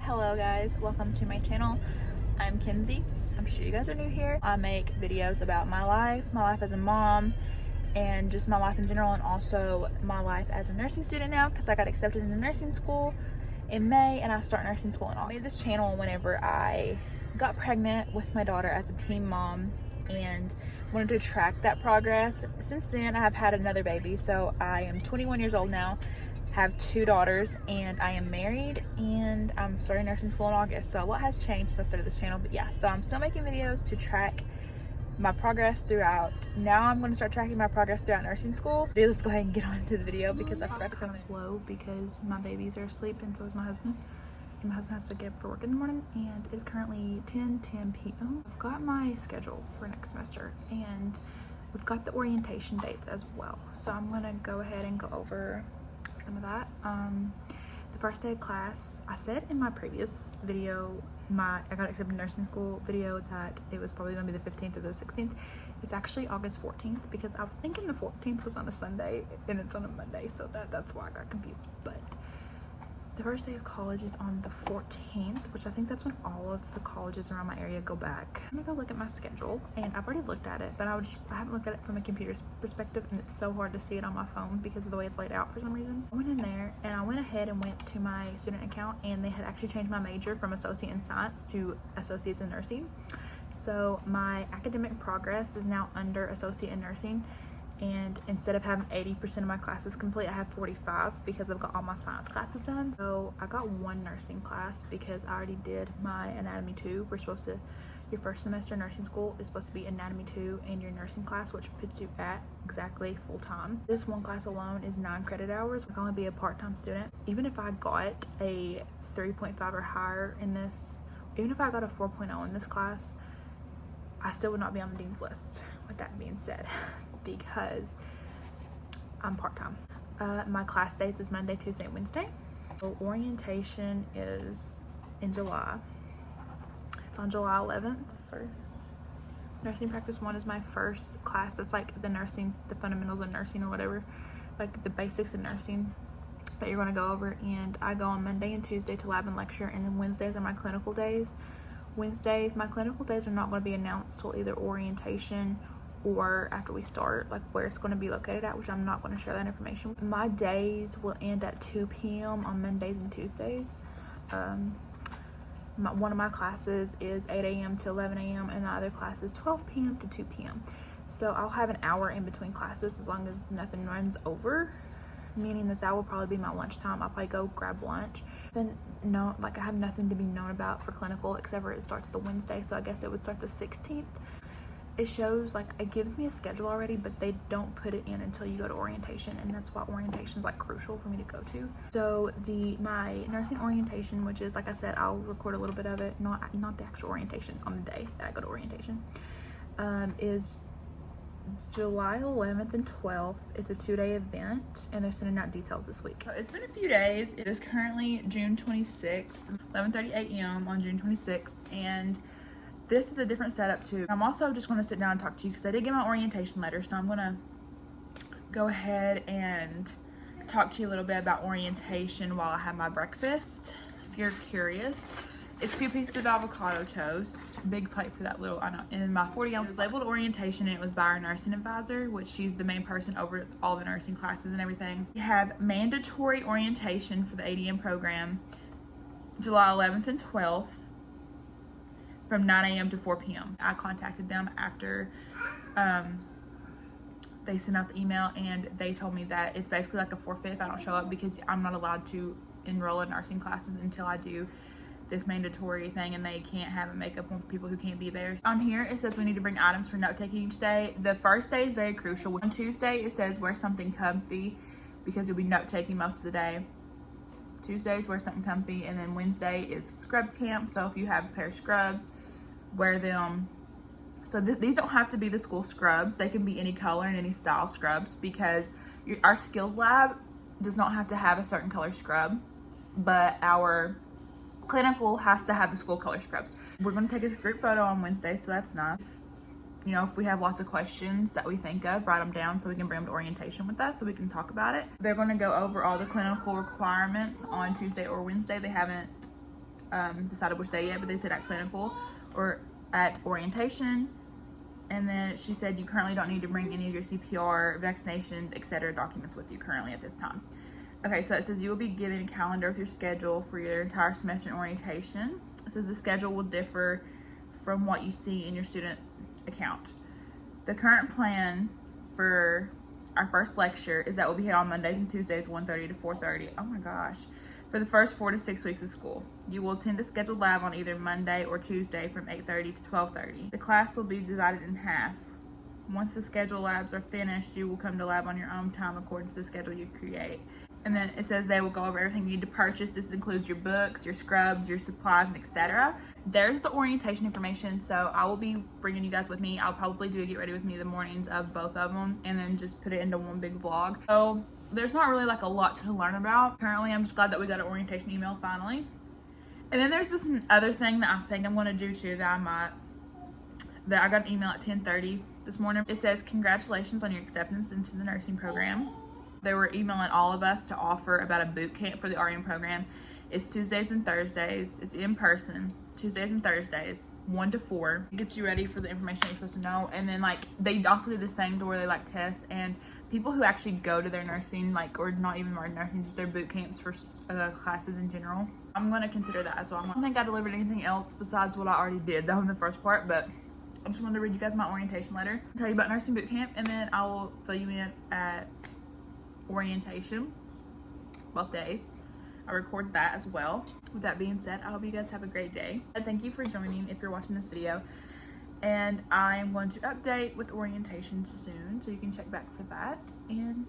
Hello guys, welcome to my channel. I'm Kenzie. I'm sure you guys are new here. I make videos about my life as a mom, and just my life in general, and also my life as a nursing student now because I got accepted into nursing school in May and I start nursing school in August. I made this channel whenever I got pregnant with my daughter as a teen mom and wanted to track that progress. Since then I have had another baby, so I am 21 years old now, have 2 daughters, and I am married, and I'm starting nursing school in August. So a lot has changed since I started this channel, but yeah, so I'm still making videos to track my progress throughout. Now I'm going to start tracking my progress throughout nursing school. Let's go ahead and get on to the video because I forgot to come slow because my babies are asleep and so is my husband. And my husband has to get up for work in the morning, and it's currently 10:10 p.m. I've got my schedule for next semester and we've got the orientation dates as well. So I'm going to go ahead and go over some of that. The first day of class, I said in my previous video, I got accepted in nursing school video, that it was probably going to be the 15th or the 16th. It's actually August 14th because I was thinking the 14th was on a Sunday and it's on a Monday, so that's why I got confused. But the first day of college is on the 14th, which I think that's when all of the colleges around my area go back. I'm gonna go look at my schedule, and I've already looked at it, but I haven't looked at it from a computer's perspective, and it's so hard to see it on my phone because of the way it's laid out for some reason. I went in there and I went ahead and went to my student account, and they had actually changed my major from associate in science to associates in nursing. So my academic progress is now under associate in nursing. And instead of having 80% of my classes complete, I have 45 because I've got all my science classes done. So I got 1 nursing class because I already did my anatomy 2. Your first semester in nursing school is supposed to be anatomy 2 and your nursing class, which puts you at exactly full time. This one class alone is 9 credit hours. I can only be a part-time student. Even if I got a 3.5 or higher in this, even if I got a 4.0 in this class, I still would not be on the dean's list. With that being said, because I'm part-time. My class dates is Monday, Tuesday, and Wednesday. So orientation is in July. It's on July 11th. For nursing practice 1 is my first class. That's like the fundamentals of nursing or whatever, like the basics of nursing that you're going to go over. And I go on Monday and Tuesday to lab and lecture, and then Wednesdays are my clinical days. My clinical days are not going to be announced till either orientation or after we start, like where it's going to be located at, which I'm not going to share that information. My days will end at 2 p.m. on Mondays and Tuesdays. One of my classes is 8 a.m. to 11 a.m. and the other class is 12 p.m. to 2 p.m. So I'll have an hour in between classes as long as nothing runs over, meaning that will probably be my lunchtime. I'll probably go grab lunch. Then I have nothing to be known about for clinical except for it starts the Wednesday, so I guess it would start the 16th. It shows, it gives me a schedule already, but they don't put it in until you go to orientation, and that's why orientation is crucial for me to go to. So my nursing orientation, which is, like I said, I'll record a little bit of it, not the actual orientation on the day that I go to orientation, is July 11th and 12th. It's a 2-day event, and they're sending out details this week. So it's been a few days. It is currently June 26th, 11:30 a.m. on June 26th, and this is a different setup too. I'm also just going to sit down and talk to you because I did get my orientation letter, so I'm going to go ahead and talk to you a little bit about orientation while I have my breakfast. If you're curious, it's 2 pieces of avocado toast, big plate for that little, I know. And my 40-ounce labeled orientation, and it was by our nursing advisor, which she's the main person over all the nursing classes and everything. We have mandatory orientation for the ADM program, July 11th and 12th. From 9 a.m. to 4 p.m. I contacted them after they sent out the email, and they told me that it's basically like a forfeit if I don't show up because I'm not allowed to enroll in nursing classes until I do this mandatory thing, and they can't have a makeup on people who can't be there. On here it says we need to bring items for note taking each day. The first day is very crucial. On Tuesday it says wear something comfy because you'll be note taking most of the day. Tuesdays wear something comfy, and then Wednesday is scrub camp, so if you have a pair of scrubs, wear them. So these don't have to be the school scrubs. They can be any color and any style scrubs because our skills lab does not have to have a certain color scrub, but our clinical has to have the school color scrubs. We're going to take a group photo on Wednesday, so that's nice. You know, if we have lots of questions that we think of, write them down so we can bring them to orientation with us so we can talk about it. They're going to go over all the clinical requirements on Tuesday or Wednesday. They haven't decided which day yet, but they said at clinical or at orientation. And then she said you currently don't need to bring any of your CPR, vaccinations, etc. documents with you currently at this time. Okay, so it says you will be given a calendar with your schedule for your entire semester in orientation. It says the schedule will differ from what you see in your student account. The current plan for our first lecture is that we'll be here on Mondays and Tuesdays, 1:30 to 4:30. Oh my gosh. For the first 4 to 6 weeks of school. You will attend a scheduled lab on either Monday or Tuesday from 8:30 to 12:30. The class will be divided in half. Once the scheduled labs are finished, you will come to lab on your own time according to the schedule you create. And then it says they will go over everything you need to purchase. This includes your books, your scrubs, your supplies, and etc. There's the orientation information, so I will be bringing you guys with me. I'll probably do a get ready with me the mornings of both of them and then just put it into one big vlog. So there's not really like a lot to learn about. Currently, I'm just glad that we got an orientation email finally. And then there's this other thing that I think I'm going to do too that I got an email at 10:30 this morning. It says, congratulations on your acceptance into the nursing program. They were emailing all of us to offer about a boot camp for the RN program. It's Tuesdays and Thursdays. It's in person, Tuesdays and Thursdays, 1 to 4. It gets you ready for the information you're supposed to know. And then like they also do this thing to where they like test, and people who actually go to their nursing, like, or not even nursing, just their boot camps for classes in general. I'm going to consider that as well. I don't think I delivered anything else besides what I already did though in the first part, but I just wanted to read you guys my orientation letter, tell you about nursing boot camp, and then I will fill you in at orientation both days. I record that as well. With that being said, I hope you guys have a great day. And thank you for joining if you're watching this video. And I am going to update with orientation soon, so you can check back for that. And